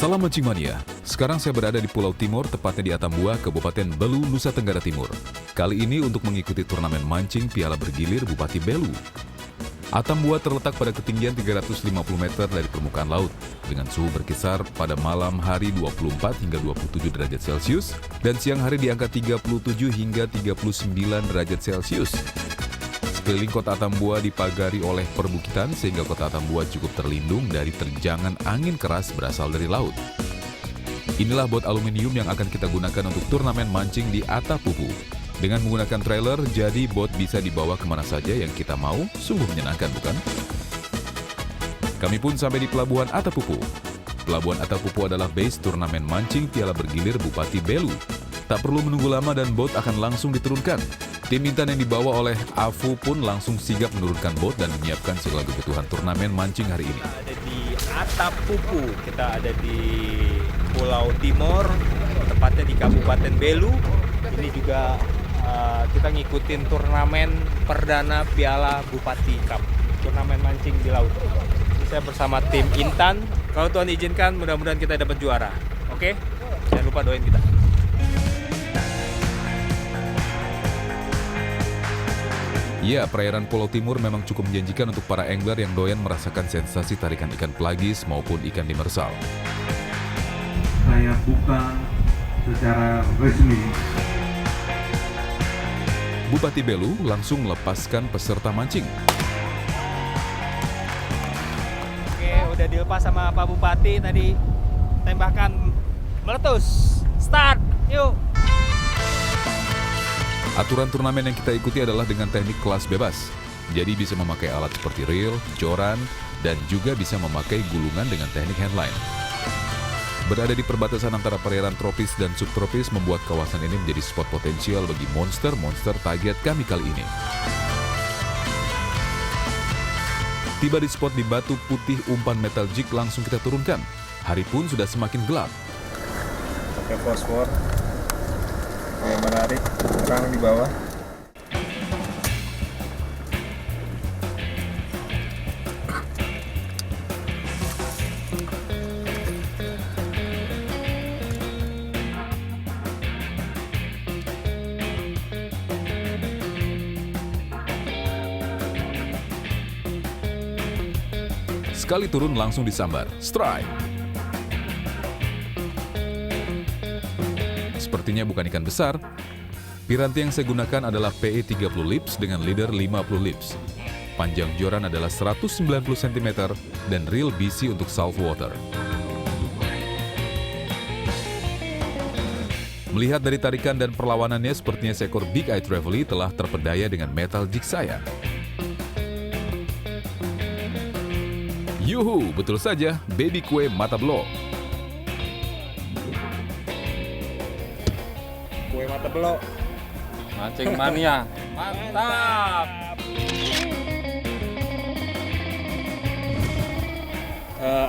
Salam mancing mania. Sekarang saya berada di Pulau Timur, tepatnya di Atambua, Kabupaten Belu, Nusa Tenggara Timur. Kali ini untuk mengikuti turnamen mancing Piala Bergilir Bupati Belu. Atambua terletak pada ketinggian 350 meter dari permukaan laut, dengan suhu berkisar pada malam hari 24 hingga 27 derajat Celcius, dan siang hari di angka 37 hingga 39 derajat Celcius. Sekeliling kota Atambua dipagari oleh perbukitan sehingga kota Atambua cukup terlindung dari terjangan angin keras berasal dari laut. Inilah bot aluminium yang akan kita gunakan untuk turnamen mancing di Atapupu. Dengan menggunakan trailer, jadi bot bisa dibawa kemana saja yang kita mau. Sungguh menyenangkan, bukan? Kami pun sampai di Pelabuhan Atapupu. Pelabuhan Atapupu adalah base turnamen mancing Piala Bergilir Bupati Belu. Tak perlu menunggu lama dan bot akan langsung diturunkan. Tim Intan yang dibawa oleh Afu pun langsung sigap menurunkan bot dan menyiapkan segala kebutuhan turnamen mancing hari ini. Kita ada di Atapupu, kita ada di Pulau Timur, tepatnya di Kabupaten Belu. Ini juga kita ngikutin turnamen perdana Piala Bupati Cup, turnamen mancing di laut. Ini saya bersama tim Intan. Kalau Tuhan izinkan, mudah-mudahan kita dapat juara. Oke? Jangan lupa doain kita. Ya, perairan Pulau Timur memang cukup menjanjikan untuk para angler yang doyan merasakan sensasi tarikan ikan pelagis maupun ikan demersal. Saya buka secara resmi. Bupati Belu langsung melepaskan peserta mancing. Oke, udah dilepas sama Pak Bupati tadi. Tembakan meletus. Start, yuk! Aturan turnamen yang kita ikuti adalah dengan teknik kelas bebas. Jadi bisa memakai alat seperti reel, joran, dan juga bisa memakai gulungan dengan teknik handline. Berada di perbatasan antara perairan tropis dan subtropis membuat kawasan ini menjadi spot potensial bagi monster-monster target kami kali ini. Tiba di spot di batu putih umpan metal jig langsung kita turunkan. Hari pun sudah semakin gelap. Pakai fosfor. Yang menarik, terang di bawah. Sekali turun langsung disambar. Strike! Sepertinya bukan ikan besar. Piranti yang saya gunakan adalah PE 30 lips dengan leader 50 lips. Panjang joran adalah 190 cm dan reel BC untuk saltwater. Melihat dari tarikan dan perlawanannya, sepertinya seekor Big Eye Trevally telah terpedaya dengan metal jig saya. Yuhu, betul saja, baby kue mata belok. Kue mata belok. Mancing mania, mantap.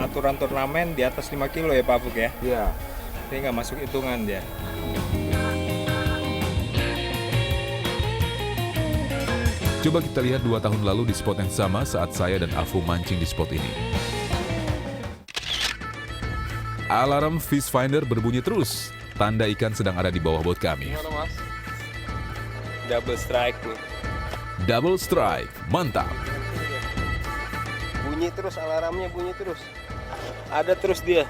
Aturan turnamen di atas 5 kilo ya Pak Fuk ya? Iya. Ini nggak masuk hitungan dia. Coba kita lihat 2 tahun lalu di spot yang sama saat saya dan Afu mancing di spot ini. Alarm fish finder berbunyi terus. Tanda ikan sedang ada di bawah bot kami. Gimana mas? Double strike nih. Double strike, mantap. Bunyi terus, alarmnya bunyi terus. Ada terus dia.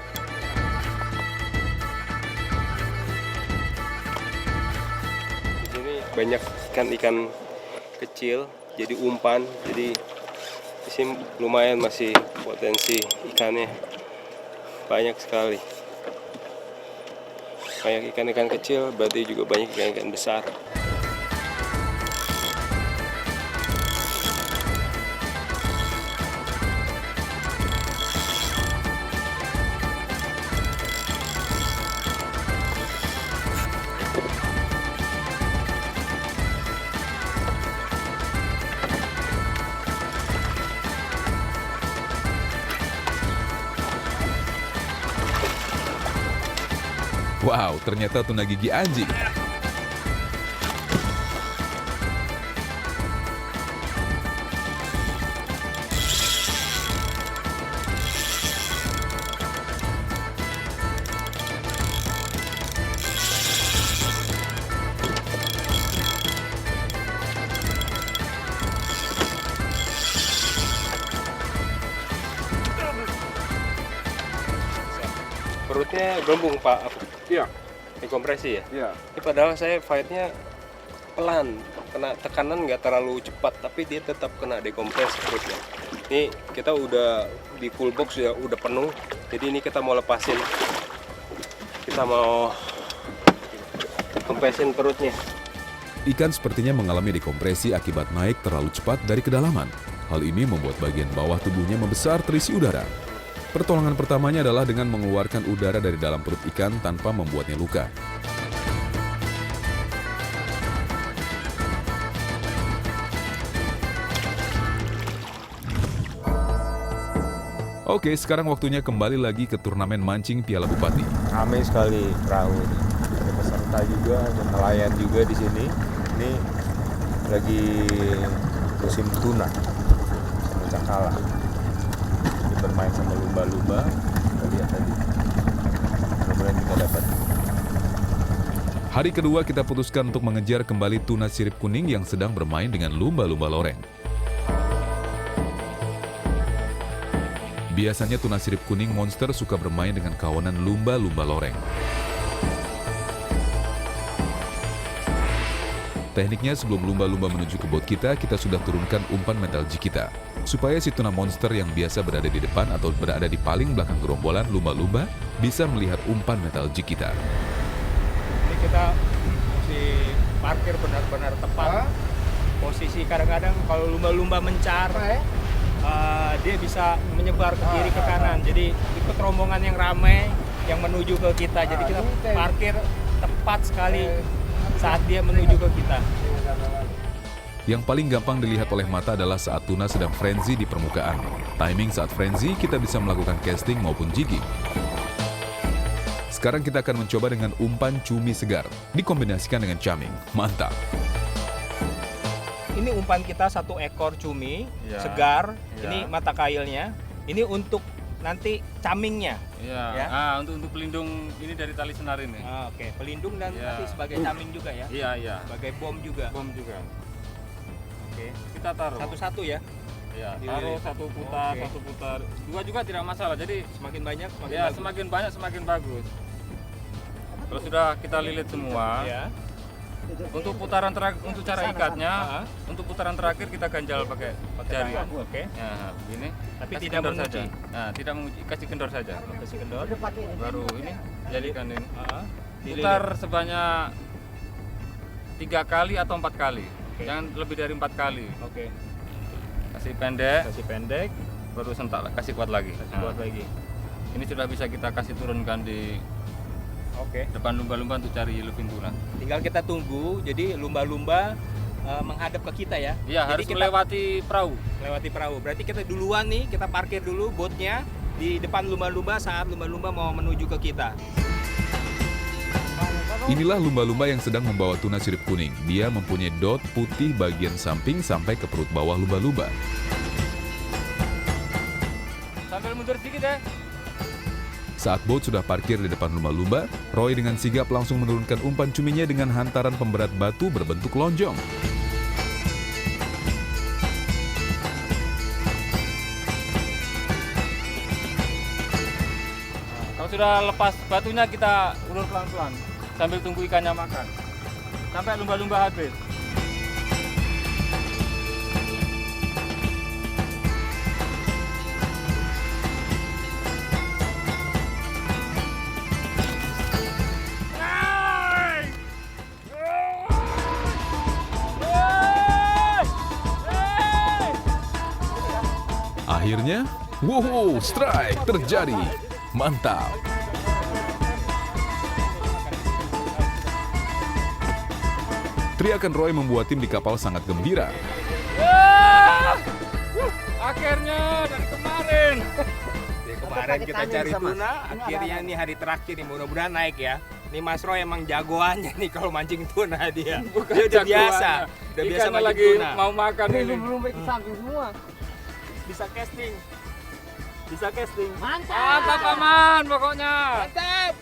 Di sini banyak ikan-ikan kecil, jadi umpan. Jadi di sini lumayan masih potensi ikannya banyak sekali. Banyak ikan-ikan kecil, berarti juga banyak ikan-ikan besar. Wow, ternyata tuna gigi anjing. perutnya gelembung Pak. Iya. Dikompresi ya. Iya. Ini padahal saya fightnya pelan, kena tekanan nggak terlalu cepat, tapi dia tetap kena dekompresi perutnya. Ini kita udah di full box ya, udah penuh. Jadi ini kita mau lepasin. Kita mau kompresin perutnya. Ikan sepertinya mengalami dekompresi akibat naik terlalu cepat dari kedalaman. Hal ini membuat bagian bawah tubuhnya membesar terisi udara. Pertolongan pertamanya adalah dengan mengeluarkan udara dari dalam perut ikan tanpa membuatnya luka. Oke, sekarang waktunya kembali lagi ke turnamen mancing Piala Bupati. Ramai sekali perahu ini. Ada peserta juga, ada nelayan juga di sini. Ini lagi musim tuna, sama cakalang. Ini bermain sama lumba-lumba. Kita lihat tadi. Mudah-mudahan kita dapat. Hari kedua kita putuskan untuk mengejar kembali tuna sirip kuning yang sedang bermain dengan lumba-lumba loreng. Biasanya tuna sirip kuning monster suka bermain dengan kawanan lumba-lumba loreng. Tekniknya sebelum lumba-lumba menuju ke bot kita sudah turunkan umpan metal jig kita. Supaya si tuna monster yang biasa berada di depan atau berada di paling belakang gerombolan lumba-lumba bisa melihat umpan metal jig kita. Ini kita mesti parkir benar-benar tepat. Posisi kadang-kadang kalau lumba-lumba mencar, dia bisa menyebar ke kiri ke kanan. Jadi ikut rombongan yang ramai yang menuju ke kita. Jadi kita parkir tepat sekali saat dia menuju ke kita. Yang paling gampang dilihat oleh mata adalah saat tuna sedang frenzy di permukaan. Timing saat frenzy kita bisa melakukan casting maupun jigging. Sekarang kita akan mencoba dengan umpan cumi segar dikombinasikan dengan caming. Mantap. Ini umpan kita 1 ekor cumi segar. Ini mata kailnya. Ini untuk nanti camingnya. Iya. Ya. Untuk pelindung ini dari tali senar ini. Oke, pelindung dan nanti sebagai caming juga ya. Iya. Sebagai bom juga. Bom juga. Oke. Kita taruh. Satu-satu ya. Ya, taruh satu putar. Dua juga tidak masalah. Jadi Semakin banyak semakin ya, bagus. semakin banyak semakin bagus. Kalau sudah kita lilit semua, Ya. untuk putaran terakhir, untuk cara ikatnya, untuk putaran terakhir kita ganjal pakai jari. Oke. Ya, begini. Tapi Kasih tidak kendor mengunci. saja. Nah, tidak mengunci, kasih kendor saja. Kasih kendor. Baru ini jadikan ini. Dililit. Putar sebanyak 3 kali atau 4 kali. Oke. Jangan lebih dari 4 kali. Oke. Kasih pendek, Kasih pendek, baru sentak, kasih kuat lagi. kasih kuat lagi. Ini sudah bisa kita kasih turunkan di Oke. depan lumba-lumba untuk cari yellowfin tuna. Tinggal kita tunggu. Jadi lumba-lumba menghadap ke kita ya. Iya, Jadi harus kita melewati perahu. melewati perahu. Berarti kita duluan nih, kita parkir dulu botnya di depan lumba-lumba saat lumba-lumba mau menuju ke kita. Inilah lumba-lumba yang sedang membawa tuna sirip kuning. Dia mempunyai dot putih bagian samping sampai ke perut bawah lumba-lumba. Sambil mundur sedikit ya. Saat bot sudah parkir di depan lumba-lumba, Roy dengan sigap langsung menurunkan umpan cuminya dengan hantaran pemberat batu berbentuk lonjong. Kalau sudah lepas batunya kita ulur pelan-pelan sambil tunggu ikannya makan. Sampai lumba-lumba habis. Akhirnya, wow, strike terjadi. Mantap. Teriakan Roy membuat tim di kapal sangat gembira. Akhirnya dari kemarin. Kemarin kita cari tuna, akhirnya ini hari terakhir nih, mudah-mudahan naik ya. Ini Mas Roy emang jagoannya nih kalau mancing tuna dia. Bukan Dia udah biasa, jagoannya. udah biasa Ikannya mancing lagi tuna. mau makan ini. Belum baik samping semua. Bisa casting. Bisa casting. Mantap aman pokoknya. Mantap.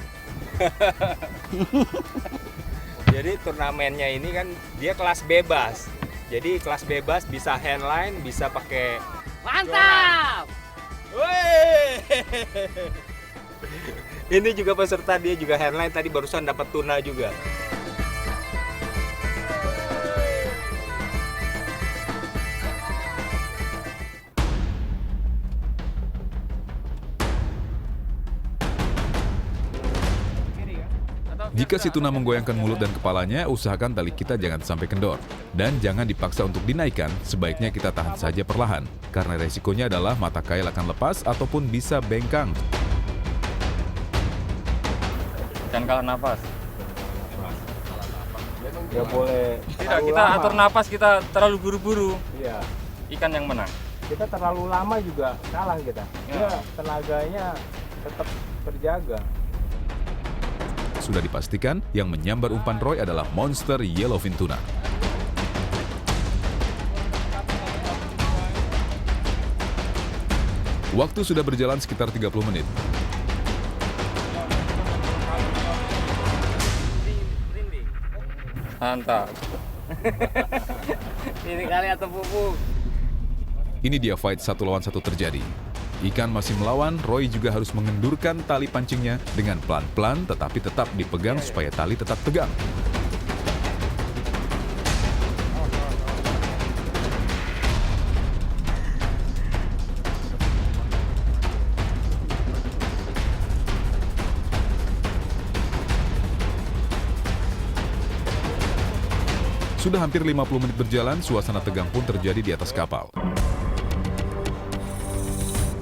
Jadi turnamennya ini kan dia kelas bebas. Jadi kelas bebas bisa handline, bisa pakai Mantap. Woi. Ini juga peserta, dia juga hairline tadi barusan dapat tuna juga. Jika si tuna menggoyangkan mulut dan kepalanya, usahakan tali kita jangan sampai kendor. Dan jangan dipaksa untuk dinaikkan, sebaiknya kita tahan saja perlahan. Karena resikonya adalah mata kail akan lepas ataupun bisa bengkang. Jangan kalah nafas. Ya boleh. Tidak, kita atur nafas, kita terlalu buru-buru. Iya. Ikan yang menang. Kita terlalu lama juga kalah kita. Ya. Tenaganya tetap terjaga. Sudah dipastikan yang menyambar umpan Roy adalah monster yellowfin tuna. Waktu sudah berjalan sekitar 30 menit. Mantap. Ini kali atau pupuk. Ini dia fight 1 lawan 1 terjadi. Ikan masih melawan, Roy juga harus mengendurkan tali pancingnya dengan pelan-pelan tetapi tetap dipegang supaya tali tetap tegang. Sudah hampir 50 menit berjalan, suasana tegang pun terjadi di atas kapal.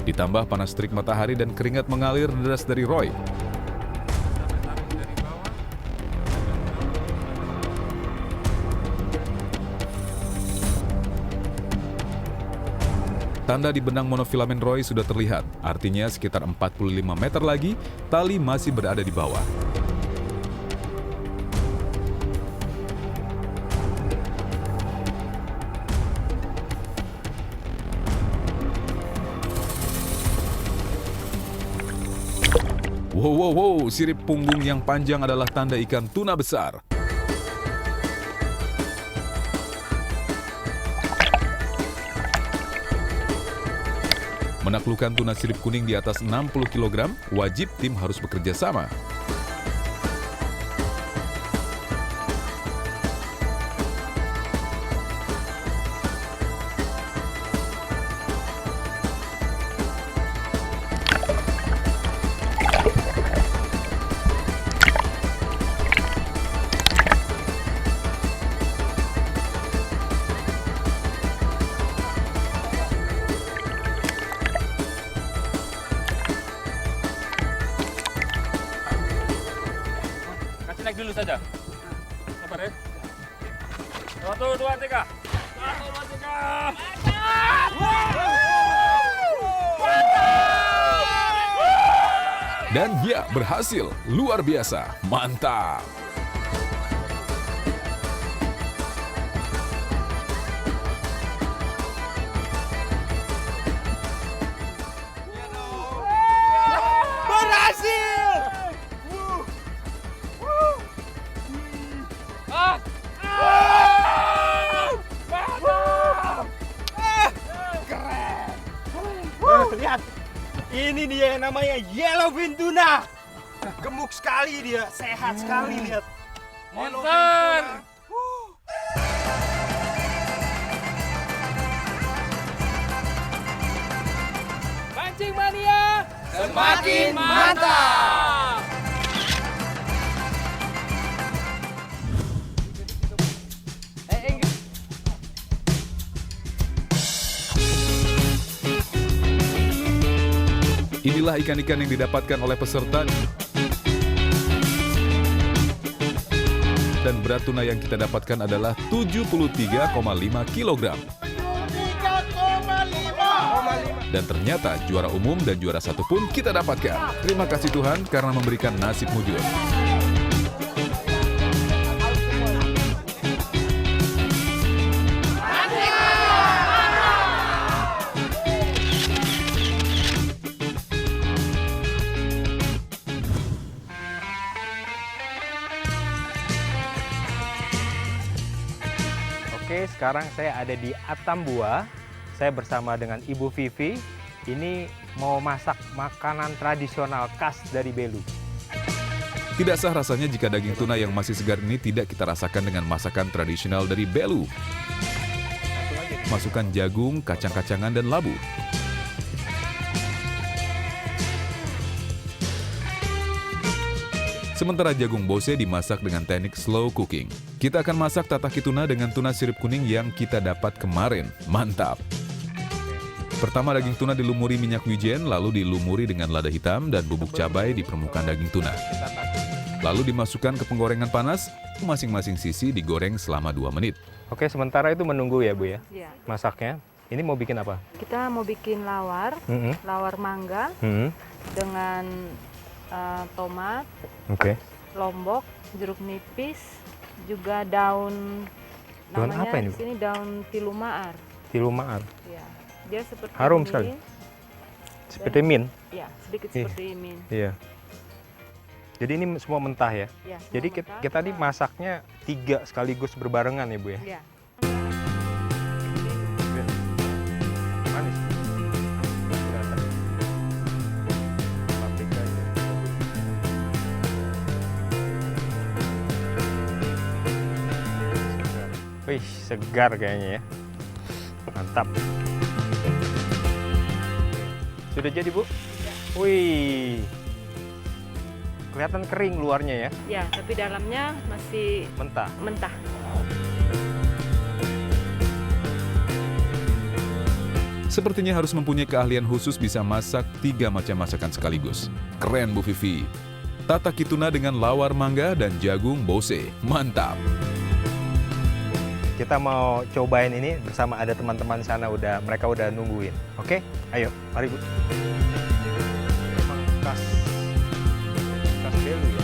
Ditambah panas terik matahari dan keringat mengalir deras dari Roy. Tanda di benang monofilamen Roy sudah terlihat, artinya sekitar 45 meter lagi, tali masih berada di bawah. Wow, sirip punggung yang panjang adalah tanda ikan tuna besar. Menaklukkan tuna sirip kuning di atas 60 kg, wajib tim harus bekerja sama. Naik dulu saja. Sabar ya. 1, 2, 3. 1, 2, 3. Dan ya, berhasil. Luar biasa. Mantap. Lihat, ini dia yang namanya yellowfin tuna. Gemuk sekali dia, sehat sekali, lihat. Monster. Mancing mania semakin mantap. Inilah ikan-ikan yang didapatkan oleh peserta. Dan berat tuna yang kita dapatkan adalah 73,5 kg. Dan ternyata juara umum dan juara 1 pun kita dapatkan. Terima kasih Tuhan karena memberikan nasib mujur. Oke, sekarang saya ada di Atambua. Saya bersama dengan Ibu Vivi. Ini mau masak makanan tradisional khas dari Belu. Tidak sah rasanya jika daging tuna yang masih segar ini tidak kita rasakan dengan masakan tradisional dari Belu. Masukkan jagung, kacang-kacangan, dan labu. Sementara jagung bose dimasak dengan teknik slow cooking. Kita akan masak tataki tuna dengan tuna sirip kuning yang kita dapat kemarin. Mantap! Pertama daging tuna dilumuri minyak wijen, lalu dilumuri dengan lada hitam dan bubuk cabai di permukaan daging tuna. Lalu dimasukkan ke penggorengan panas, masing-masing sisi digoreng selama 2 menit. Oke, sementara itu menunggu ya Bu ya, Ya. masaknya. Ini mau bikin apa? Kita mau bikin lawar, lawar mangga dengan tomat, Oke. lombok, jeruk nipis, juga daun. Daun Namanya apa ini, di Bu? sini daun tilumaar. Tilumaar. Ya. Dia seperti Harum mint. sekali. Seperti mint. Ya, sedikit Iya. seperti mint. Iya. Jadi ini semua mentah ya. Ya, semua Jadi mentah. kita nih masaknya 3 sekaligus berbarengan ya Bu ya. Ya. Manis. Kelihatan. Paprika aja. Wih, segar kayaknya ya. Mantap. Sudah jadi, Bu? Wih. Kelihatan kering luarnya ya, Ya, tapi dalamnya masih mentah. mentah. Sepertinya harus mempunyai keahlian khusus bisa masak 3 macam masakan sekaligus. Keren Bu Vivi. Tataki tuna dengan lawar mangga dan jagung bose. Mantap! Kita mau cobain ini bersama ada teman-teman di sana, mereka udah nungguin. Oke? Ayo, mari Bu. Memang khas Belu ya.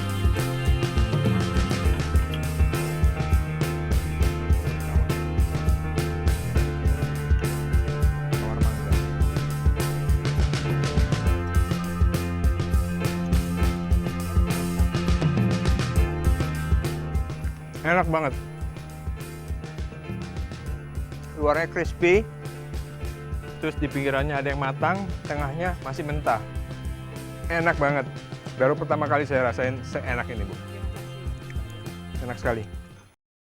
Lawar mangga. Enak banget. Luarnya crispy, terus di pinggirannya ada yang matang, tengahnya masih mentah. Enak banget. Baru pertama kali saya rasain seenak ini, Bu. Enak sekali.